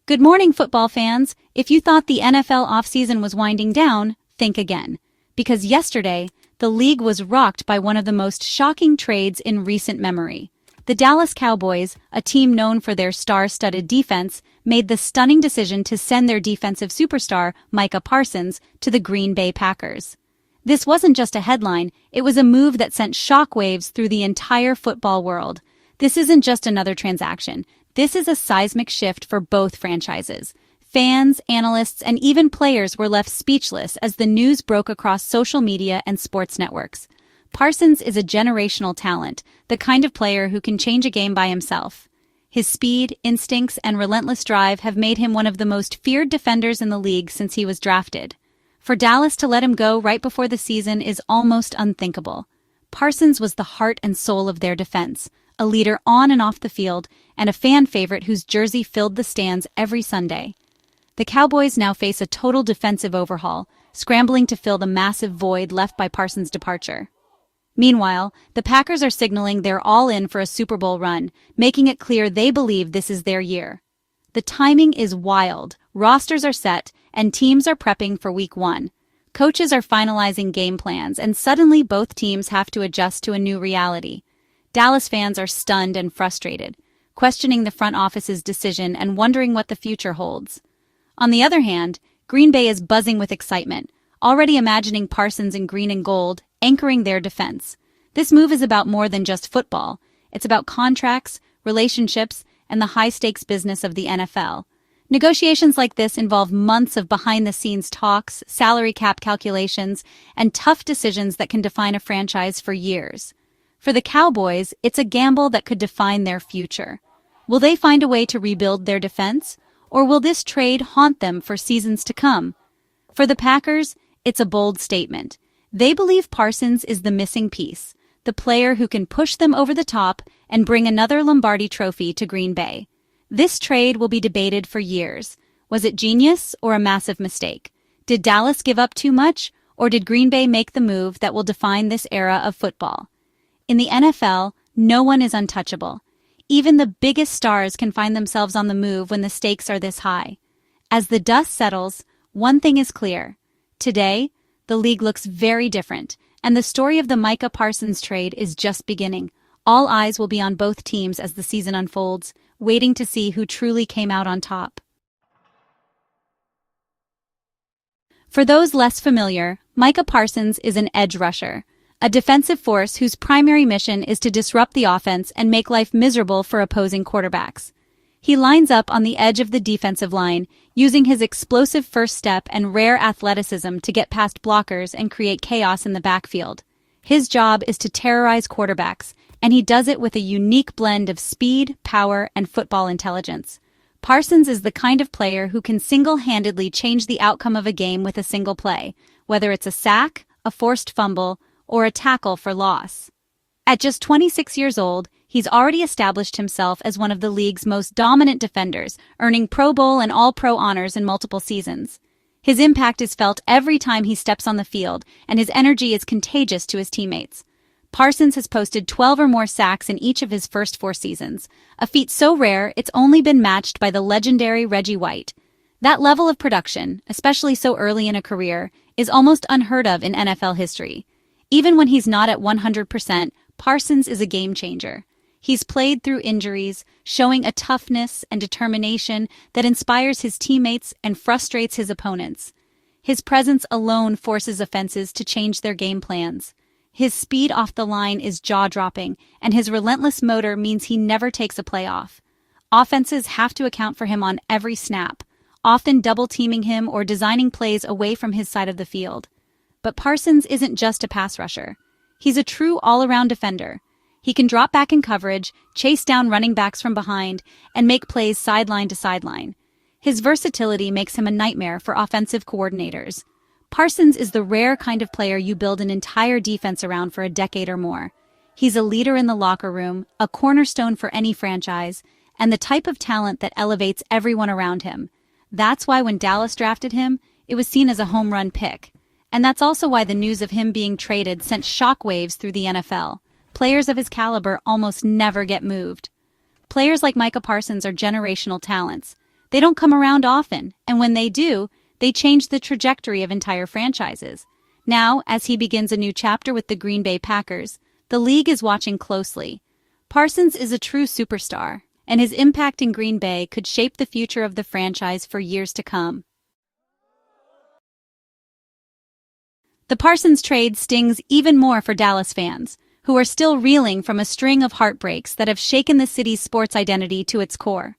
Good morning, football fans. If you thought the NFL offseason was winding down, think again. Because yesterday, the league was rocked by one of the most shocking trades in recent memory. The Dallas Cowboys, a team known for their star-studded defense, made the stunning decision to send their defensive superstar, Micah Parsons, to the Green Bay Packers. This wasn't just a headline, it was a move that sent shockwaves through the entire football world. This isn't just another transaction. This is a seismic shift for both franchises. Fans, analysts, and even players were left speechless as the news broke across social media and sports networks. Parsons is a generational talent, the kind of player who can change a game by himself. His speed, instincts, and relentless drive have made him one of the most feared defenders in the league since he was drafted. For Dallas to let him go right before the season is almost unthinkable. Parsons was the heart and soul of their defense, a leader on and off the field, and a fan favorite whose jersey filled the stands every Sunday. The Cowboys now face a total defensive overhaul, scrambling to fill the massive void left by Parsons' departure. Meanwhile, the Packers are signaling they're all in for a Super Bowl run, making it clear they believe this is their year. The timing is wild, rosters are set, and teams are prepping for Week 1. Coaches are finalizing game plans, and suddenly both teams have to adjust to a new reality. Dallas fans are stunned and frustrated, questioning the front office's decision and wondering what the future holds. On the other hand, Green Bay is buzzing with excitement, already imagining Parsons in green and gold, anchoring their defense. This move is about more than just football. It's about contracts, relationships, and the high-stakes business of the NFL. Negotiations like this involve months of behind-the-scenes talks, salary cap calculations, and tough decisions that can define a franchise for years. For the Cowboys, it's a gamble that could define their future. Will they find a way to rebuild their defense, or will this trade haunt them for seasons to come? For the Packers, it's a bold statement. They believe Parsons is the missing piece, the player who can push them over the top and bring another Lombardi trophy to Green Bay. This trade will be debated for years. Was it genius or a massive mistake? Did Dallas give up too much, or did Green Bay make the move that will define this era of football? In the NFL, no one is untouchable. Even the biggest stars can find themselves on the move when the stakes are this high. As the dust settles, one thing is clear. Today, the league looks very different, and the story of the Micah Parsons trade is just beginning. All eyes will be on both teams as the season unfolds, waiting to see who truly came out on top. For those less familiar, Micah Parsons is an edge rusher, a defensive force whose primary mission is to disrupt the offense and make life miserable for opposing quarterbacks. He lines up on the edge of the defensive line, using his explosive first step and rare athleticism to get past blockers and create chaos in the backfield. His job is to terrorize quarterbacks, and he does it with a unique blend of speed, power, and football intelligence. Parsons is the kind of player who can single-handedly change the outcome of a game with a single play, whether it's a sack, a forced fumble, or a tackle for loss. At just 26 years old, he's already established himself as one of the league's most dominant defenders, earning Pro Bowl and All-Pro honors in multiple seasons. His impact is felt every time he steps on the field, and his energy is contagious to his teammates. Parsons has posted 12 or more sacks in each of his first 4 seasons, a feat so rare it's only been matched by the legendary Reggie White. That level of production, especially so early in a career, is almost unheard of in NFL history. Even when he's not at 100%, Parsons is a game changer. He's played through injuries, showing a toughness and determination that inspires his teammates and frustrates his opponents. His presence alone forces offenses to change their game plans. His speed off the line is jaw-dropping, and his relentless motor means he never takes a play off. Offenses have to account for him on every snap, often double-teaming him or designing plays away from his side of the field. But Parsons isn't just a pass rusher. He's a true all-around defender. He can drop back in coverage, chase down running backs from behind, and make plays sideline to sideline. His versatility makes him a nightmare for offensive coordinators. Parsons is the rare kind of player you build an entire defense around for a decade or more. He's a leader in the locker room, a cornerstone for any franchise, and the type of talent that elevates everyone around him. That's why when Dallas drafted him, it was seen as a home run pick. And that's also why the news of him being traded sent shockwaves through the NFL. Players of his caliber almost never get moved. Players like Micah Parsons are generational talents. They don't come around often, and when they do, they change the trajectory of entire franchises. Now, as he begins a new chapter with the Green Bay Packers, the league is watching closely. Parsons is a true superstar, and his impact in Green Bay could shape the future of the franchise for years to come. The Parsons trade stings even more for Dallas fans, who are still reeling from a string of heartbreaks that have shaken the city's sports identity to its core.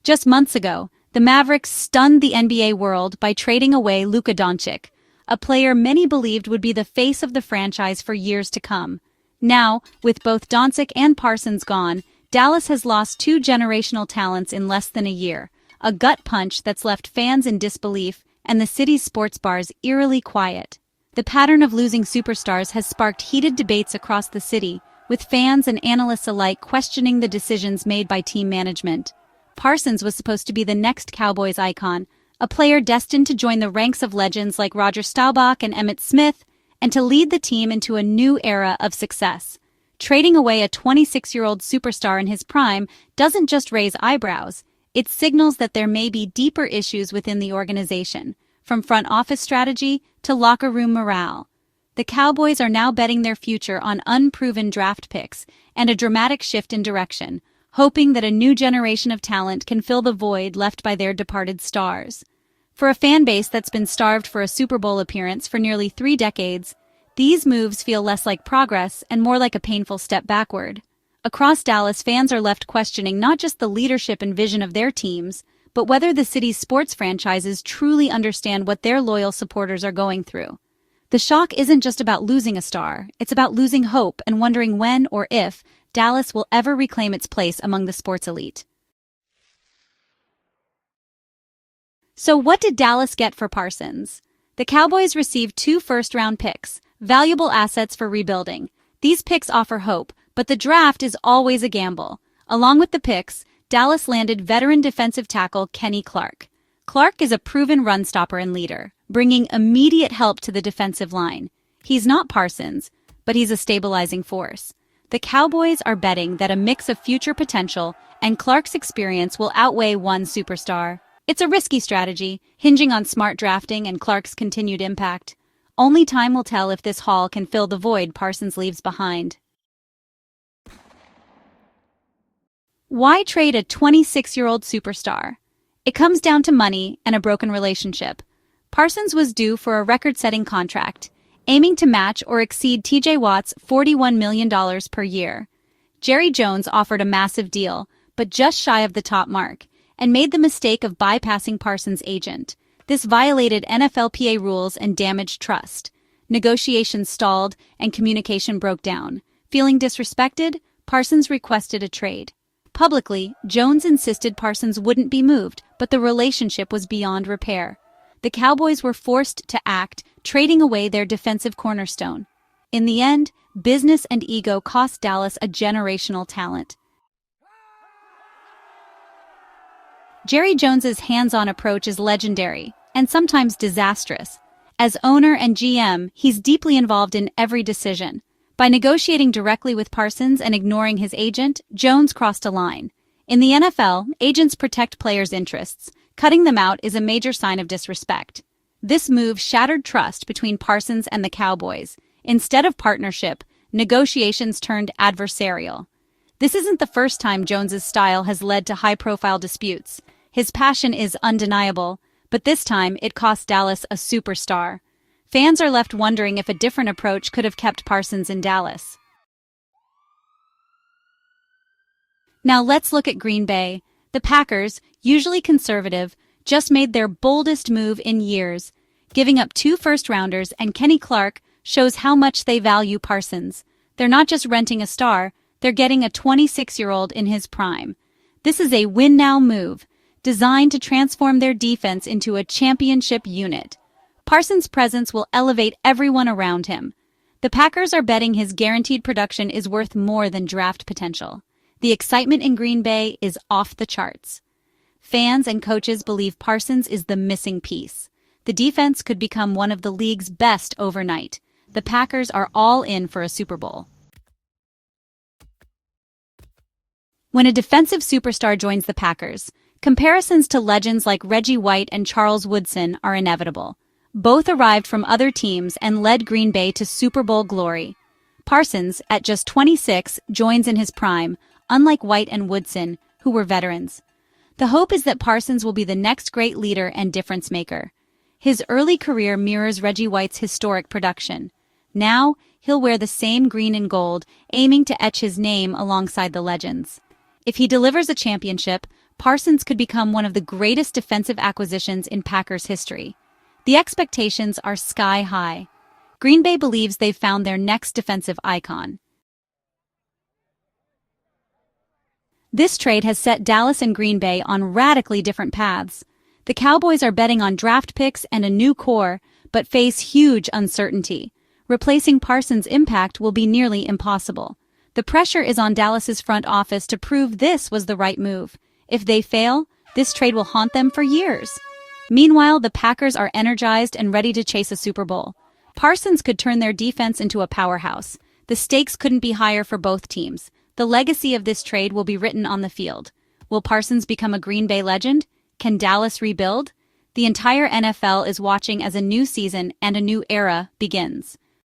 Just months ago, the Mavericks stunned the NBA world by trading away Luka Doncic, a player many believed would be the face of the franchise for years to come. Now, with both Doncic and Parsons gone, Dallas has lost two generational talents in less than a year, a gut punch that's left fans in disbelief and the city's sports bars eerily quiet. The pattern of losing superstars has sparked heated debates across the city, with fans and analysts alike questioning the decisions made by team management. Parsons was supposed to be the next Cowboys icon, a player destined to join the ranks of legends like Roger Staubach and Emmitt Smith, and to lead the team into a new era of success. Trading away a 26-year-old superstar in his prime doesn't just raise eyebrows, it signals that there may be deeper issues within the organization, from front office strategy to locker room morale. The Cowboys are now betting their future on unproven draft picks and a dramatic shift in direction, hoping that a new generation of talent can fill the void left by their departed stars. For a fan base that's been starved for a Super Bowl appearance for nearly 3 decades, these moves feel less like progress and more like a painful step backward. Across Dallas, fans are left questioning not just the leadership and vision of their teams, but whether the city's sports franchises truly understand what their loyal supporters are going through. The shock isn't just about losing a star, it's about losing hope and wondering when or if Dallas will ever reclaim its place among the sports elite. So what did Dallas get for Parsons? The Cowboys received 2 first-round picks, valuable assets for rebuilding. These picks offer hope, but the draft is always a gamble. Along with the picks, Dallas landed veteran defensive tackle Kenny Clark. Clark is a proven run stopper and leader, bringing immediate help to the defensive line. He's not Parsons, but he's a stabilizing force. The Cowboys are betting that a mix of future potential and Clark's experience will outweigh one superstar. It's a risky strategy, hinging on smart drafting and Clark's continued impact. Only time will tell if this haul can fill the void Parsons leaves behind. Why trade a 26-year-old superstar? It comes down to money and a broken relationship. Parsons was due for a record-setting contract, aiming to match or exceed TJ Watt's $41 million per year. Jerry Jones offered a massive deal, but just shy of the top mark, and made the mistake of bypassing Parsons' agent. This violated NFLPA rules and damaged trust. Negotiations stalled and communication broke down. Feeling disrespected, Parsons requested a trade. Publicly, Jones insisted Parsons wouldn't be moved, but the relationship was beyond repair. The Cowboys were forced to act, trading away their defensive cornerstone. In the end, business and ego cost Dallas a generational talent. Jerry Jones's hands-on approach is legendary, and sometimes disastrous. As owner and GM, he's deeply involved in every decision. By negotiating directly with Parsons and ignoring his agent, Jones crossed a line. In the NFL, agents protect players' interests. Cutting them out is a major sign of disrespect. This move shattered trust between Parsons and the Cowboys. Instead of partnership, negotiations turned adversarial. This isn't the first time Jones's style has led to high-profile disputes. His passion is undeniable, but this time it cost Dallas a superstar. Fans are left wondering if a different approach could have kept Parsons in Dallas. Now let's look at Green Bay. The Packers, usually conservative, just made their boldest move in years. Giving up 2 first-rounders and Kenny Clark shows how much they value Parsons. They're not just renting a star, they're getting a 26-year-old in his prime. This is a win-now move, designed to transform their defense into a championship unit. Parsons' presence will elevate everyone around him. The Packers are betting his guaranteed production is worth more than draft potential. The excitement in Green Bay is off the charts. Fans and coaches believe Parsons is the missing piece. The defense could become one of the league's best overnight. The Packers are all in for a Super Bowl. When a defensive superstar joins the Packers, Comparisons to legends like Reggie White and Charles Woodson are inevitable. Both arrived from other teams and led Green Bay to Super Bowl glory. Parsons, at just 26, joins in his prime, unlike White and Woodson, who were veterans. The hope is that Parsons will be the next great leader and difference maker. His early career mirrors Reggie White's historic production. Now, he'll wear the same green and gold, aiming to etch his name alongside the legends. If he delivers a championship, Parsons could become one of the greatest defensive acquisitions in Packers history. The expectations are sky high. Green Bay believes they've found their next defensive icon. This trade has set Dallas and Green Bay on radically different paths. The Cowboys are betting on draft picks and a new core, but face huge uncertainty. Replacing Parsons' impact will be nearly impossible. The pressure is on Dallas's front office to prove this was the right move. If they fail, this trade will haunt them for years. Meanwhile, the Packers are energized and ready to chase a Super Bowl. Parsons could turn their defense into a powerhouse. The stakes couldn't be higher for both teams. The legacy of this trade will be written on the field. Will Parsons become a Green Bay legend? Can Dallas rebuild? The entire NFL is watching as a new season and a new era begins.